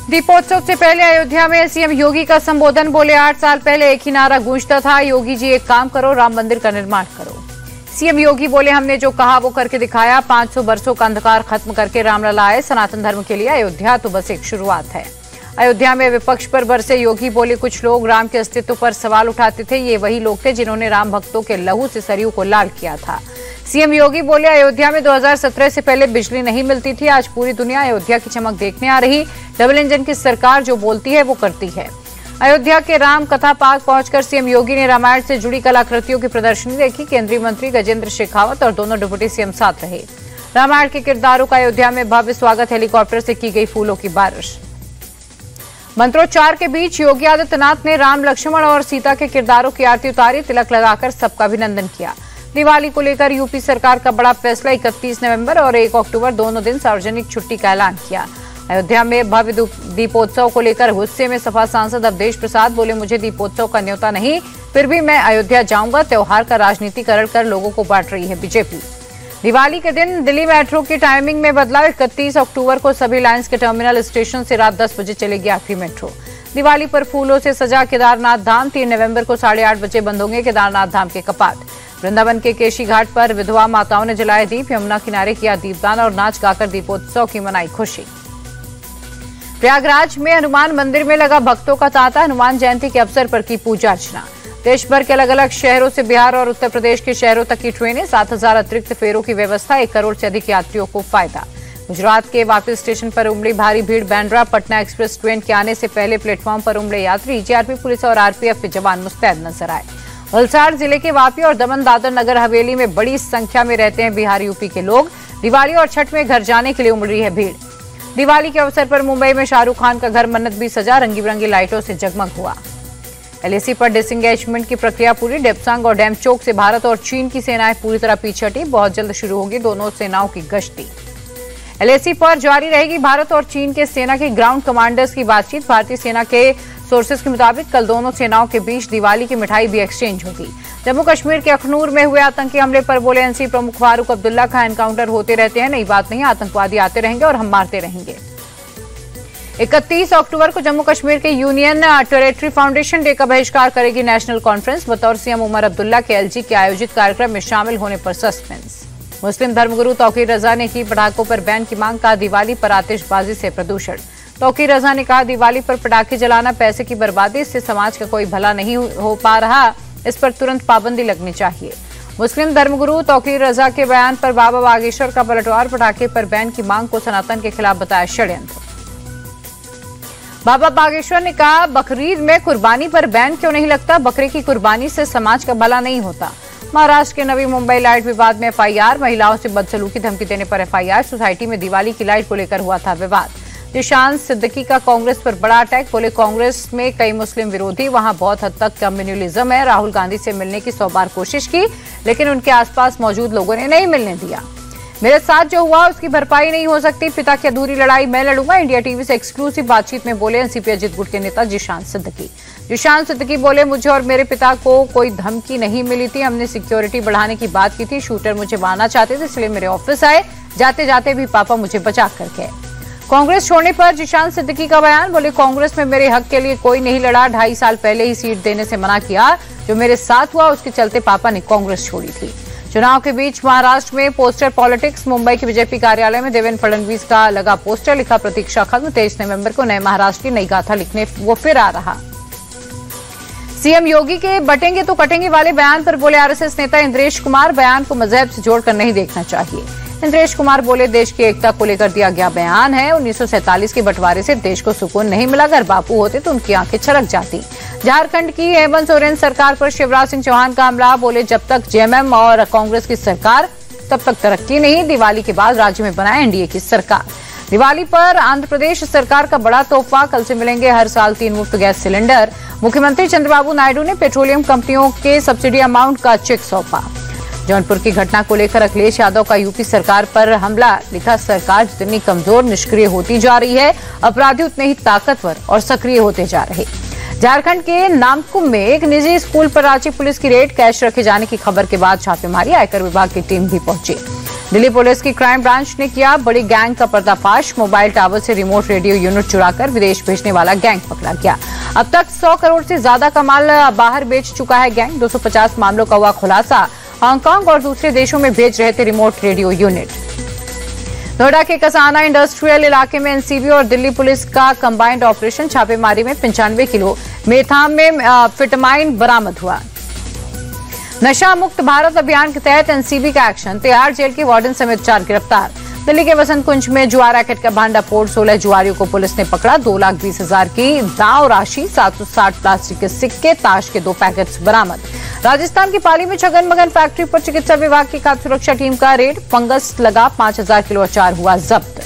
दीपोत्सव से पहले अयोध्या में सीएम योगी का संबोधन। बोले 8 साल पहले एक ही नारा गूंजता था, योगी जी एक काम करो, राम मंदिर का निर्माण करो। सीएम योगी बोले हमने जो कहा वो करके दिखाया, 500 वर्षों का अंधकार खत्म करके रामलला आए, सनातन धर्म के लिए अयोध्या तो बस एक शुरुआत है। अयोध्या में विपक्ष पर बरसे योगी। बोले कुछ लोग राम के अस्तित्व पर सवाल उठाते थे, ये वही लोग थे जिन्होंने राम भक्तों के लहू से सरयू को लाल किया था। सीएम योगी बोले अयोध्या में 2017 से पहले बिजली नहीं मिलती थी, आज पूरी दुनिया अयोध्या की चमक देखने आ रही। डबल इंजन की सरकार जो बोलती है वो करती है। अयोध्या के राम कथा पार्क पहुंचकर सीएम योगी ने रामायण से जुड़ी कलाकृतियों की प्रदर्शनी देखी। केंद्रीय मंत्री गजेंद्र शेखावत और दोनों डिप्टी सीएम साथ रहे। रामायण के किरदारों का अयोध्या में भव्य स्वागत, हेलीकॉप्टर से की गई फूलों की बारिश। मंत्रोच्चार के बीच योगी आदित्यनाथ ने राम, लक्ष्मण और सीता के किरदारों की आरती उतारी, तिलक लगाकर सबका अभिनंदन किया। दिवाली को लेकर यूपी सरकार का बड़ा फैसला, 31 नवंबर और 1 अक्टूबर दोनों दिन सार्वजनिक छुट्टी का ऐलान किया। अयोध्या में भव्य दीपोत्सव को लेकर गुस्से में सपा सांसद अवधेश प्रसाद। बोले मुझे दीपोत्सव का न्योता नहीं, फिर भी मैं अयोध्या जाऊंगा। त्योहार का राजनीतिकरण कर लोगों को बांट रही है बीजेपी। दिवाली के दिन दिल्ली मेट्रो की टाइमिंग में बदलाव, 31 अक्टूबर को सभी लाइन्स के टर्मिनल स्टेशन से रात 10 बजे चलेगी आखिरी मेट्रो। दिवाली पर फूलों से सजा केदारनाथ धाम, 3 नवंबर को 8:30 बजे बंद होंगे केदारनाथ धाम के कपाट। वृंदावन के केशी घाट पर विधवा माताओं ने जलाए दीप, यमुना किनारे किया दीपदान और नाच गाकर दीपोत्सव की मनाई खुशी। प्रयागराज में हनुमान मंदिर में लगा भक्तों का तांता, हनुमान जयंती के अवसर पर की पूजा अर्चना। देश भर के अलग अलग शहरों से बिहार और उत्तर प्रदेश के शहरों तक की ट्रेनें, 7,000 अतिरिक्त फेरों की व्यवस्था, 1 करोड़ से अधिक यात्रियों को फायदा। गुजरात के वापी स्टेशन पर उमड़ी भारी भीड़, बांद्रा पटना एक्सप्रेस ट्रेन के आने से पहले प्लेटफॉर्म पर उमड़े यात्री। जीआरपी पुलिस और आरपीएफ के जवान मुस्तैद नजर आए। वलसाड़ जिले के वापी और दमन दादर नगर हवेली में बड़ी संख्या में रहते हैं बिहार यूपी के लोग। दिवाली और छठ में घर जाने के लिए उमड़ रही है भीड़। दिवाली के अवसर पर मुंबई में शाहरुख खान का घर मन्नत भी सजा, रंगी बिरंगी लाइटों से जगमग हुआ। एलएसी पर डिसएंगेजमेंट की प्रक्रिया पूरी, डेप्सांग और डेमचोक से भारत और चीन की सेनाएं पूरी तरह पीछे हटी, बहुत जल्द शुरू होगी दोनों सेनाओं की गश्ती। एलएसी पर जारी रहेगी भारत और चीन के सेना के ग्राउंड कमांडर्स की बातचीत। भारतीय सेना के सोर्सेज के मुताबिक कल दोनों सेनाओं के बीच दिवाली की मिठाई भी एक्सचेंज होगी। जम्मू कश्मीर के अखनूर में हुए आतंकी हमले पर बोले एनसी प्रमुख फारूक अब्दुल्ला का एनकाउंटर होते रहते हैं, नई बात नहीं, आतंकवादी आते रहेंगे और हम मारते रहेंगे। 31 अक्टूबर को जम्मू कश्मीर के यूनियन टेरिटरी फाउंडेशन डे का बहिष्कार करेगी नेशनल कॉन्फ्रेंस। बतौर सीएम उमर अब्दुल्ला के एलजी के आयोजित कार्यक्रम में शामिल होने पर सस्पेंस। मुस्लिम धर्मगुरु तौकीर रजा ने की पटाखों पर बैन की मांग, कहा दिवाली पर आतिशबाजी से प्रदूषण। तौकीर रजा ने कहा दिवाली पर पटाखे जलाना पैसे की बर्बादी, इससे समाज का कोई भला नहीं हो पा रहा, इस पर तुरंत पाबंदी लगनी चाहिए। मुस्लिम धर्मगुरु तौकीर रजा के बयान पर बाबा बागेश्वर का पलटवार, पटाखे पर बैन की मांग को सनातन के खिलाफ बताया षड्यंत्र। बाबा बागेश्वर ने कहा बकरीद में कुर्बानी पर बैन क्यों नहीं लगता, बकरे की कुर्बानी से समाज का भला नहीं होता। महाराष्ट्र के नवी मुंबई लाइट विवाद में एफआईआर, महिलाओं से बदसलूकी धमकी देने पर एफआईआर। सोसाइटी में दिवाली की लाइट को लेकर हुआ था विवाद। जिशान सिद्दीकी का कांग्रेस पर बड़ा अटैक, बोले कांग्रेस में कई मुस्लिम विरोधी, वहां बहुत हद तक कम्युनलिज्म है। राहुल गांधी से मिलने की 100 बार कोशिश की, लेकिन उनके आसपास मौजूद लोगों ने नहीं मिलने दिया। मेरे साथ जो हुआ उसकी भरपाई नहीं हो सकती, पिता की अधूरी लड़ाई मैं लड़ूंगा। इंडिया टीवी से एक्सक्लूसिव बातचीत में बोले एनसीपी अजित गुट के नेता जिशान सिद्दीकी। जिशान सिद्दीकी बोले मुझे और मेरे पिता को कोई धमकी नहीं मिली थी, हमने सिक्योरिटी बढ़ाने की बात की थी, शूटर मुझे मारना चाहते थे, इसलिए मेरे ऑफिस आए, जाते जाते भी पापा मुझे बचा कर गए। कांग्रेस छोड़ने पर जिशान सिद्दीकी का बयान, बोले कांग्रेस में मेरे हक के लिए कोई नहीं लड़ा, 2.5 साल पहले ही सीट देने से मना किया, जो मेरे साथ हुआ उसके चलते पापा ने कांग्रेस छोड़ी थी। चुनाव के बीच महाराष्ट्र में पोस्टर पॉलिटिक्स, मुंबई के बीजेपी कार्यालय में देवेंद्र फडणवीस का लगा पोस्टर, लिखा प्रतीक्षा खत्म, 23 नवंबर को नए महाराष्ट्र की नई गाथा लिखने वो फिर आ रहा। सीएम योगी के बटेंगे तो कटेंगे वाले बयान पर बोले आरएसएस नेता इंद्रेश कुमार, बयान को मजहब से जोड़कर नहीं देखना चाहिए। इंद्रेश कुमार बोले देश की एकता को लेकर दिया गया बयान है, 1947 के बंटवारे से देश को सुकून नहीं मिला, अगर बापू होते तो उनकी आंखें छलक जाती। झारखंड की हेमंत सोरेन सरकार पर शिवराज सिंह चौहान का हमला, बोले जब तक जेएमएम और कांग्रेस की सरकार तब तक तरक्की नहीं, दिवाली के बाद राज्य में बनाए एनडीए की सरकार। दिवाली पर आंध्र प्रदेश सरकार का बड़ा तोहफा, कल से मिलेंगे हर साल 3 मुफ्त गैस सिलेंडर। मुख्यमंत्री चंद्रबाबू नायडू ने पेट्रोलियम कंपनियों के सब्सिडी अमाउंट का चेक सौंपा। जौनपुर की घटना को लेकर अखिलेश यादव का यूपी सरकार पर हमला, लिखा सरकार जितनी कमजोर निष्क्रिय होती जा रही है, अपराधी उतने ही ताकतवर और सक्रिय होते जा रहे। झारखंड के नामकुम में एक निजी स्कूल पर रांची पुलिस की रेड, कैश रखे जाने की खबर के बाद छापेमारी, आयकर विभाग की टीम भी पहुंची। दिल्ली पुलिस की क्राइम ब्रांच ने किया बड़ी गैंग का पर्दाफाश। मोबाइल टावर से रिमोट रेडियो यूनिट चुराकर विदेश भेजने वाला गैंग पकड़ा गया। अब तक 100 करोड़ से ज्यादा का माल बाहर बेच चुका है गैंग। 250 मामलों का हुआ खुलासा। हांगकांग और दूसरे देशों में भेज रहे थे रिमोट रेडियो यूनिट। नोएडा के कसाना इंडस्ट्रियल इलाके में एनसीबी और दिल्ली पुलिस का कंबाइंड ऑपरेशन। छापेमारी में 95 किलो मेथाम्फेटामाइन बरामद हुआ। नशा मुक्त भारत अभियान के तहत एनसीबी का एक्शन। तिहाड़ जेल के वार्डन समेत 4 गिरफ्तार। दिल्ली के वसंत कुंज में जुआ रैकेट का भांडाफोड़। 16 जुआरियों को पुलिस ने पकड़ा। 2,20,000 की दांव राशि, 760 प्लास्टिक के सिक्के, ताश के 2 पैकेट्स बरामद। राजस्थान की पाली में छगन फैक्ट्री पर चिकित्सा विभाग की खाद्य सुरक्षा टीम का रेड। फंगस लगा 5,000 किलो अचार हुआ जब्त।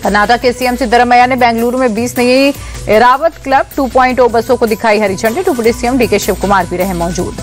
कर्नाटक के सीएम सिद्धरमैया ने बेंगलुरु में 20 नई एरावत क्लब 2.0 बसों को दिखाई हरी झंडी। Deputy CM DK Shivakumar भी रहे मौजूद।